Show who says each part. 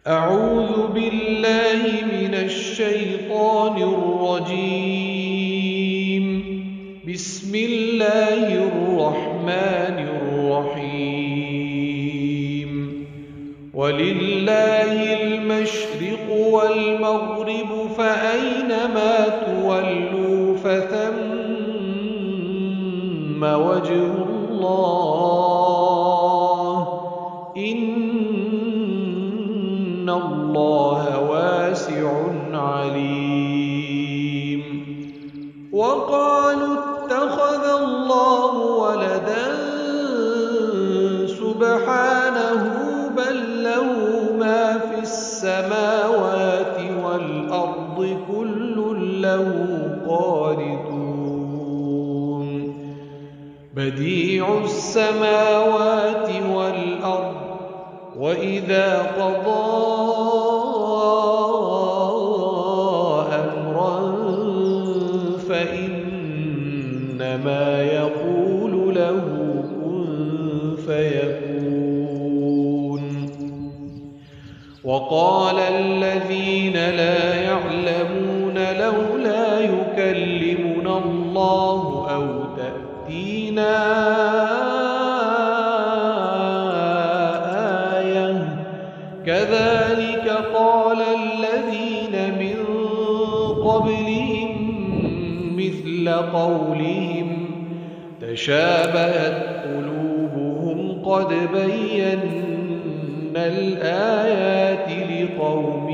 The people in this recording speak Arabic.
Speaker 1: أعوذ بالله من الشيطان الرجيم. بسم الله الرحمن الرحيم. ولله المشرق والمغرب فأينما تولوا فثم وجه الله إن الله واسع عليم. وقالوا اتخذ الله ولدا سبحانه بل له ما في السماوات والأرض كل له قانتون. بديع السماوات والأرض وإذا قضى أمرا فإنما يقول له كن فيكون. وقال الذين لا يعلمون لولا يكلمنا الله أو تأتينا كذلك قال الذين من قبلهم مثل قولهم تشابهت قلوبهم قد بينا الآيات لقوم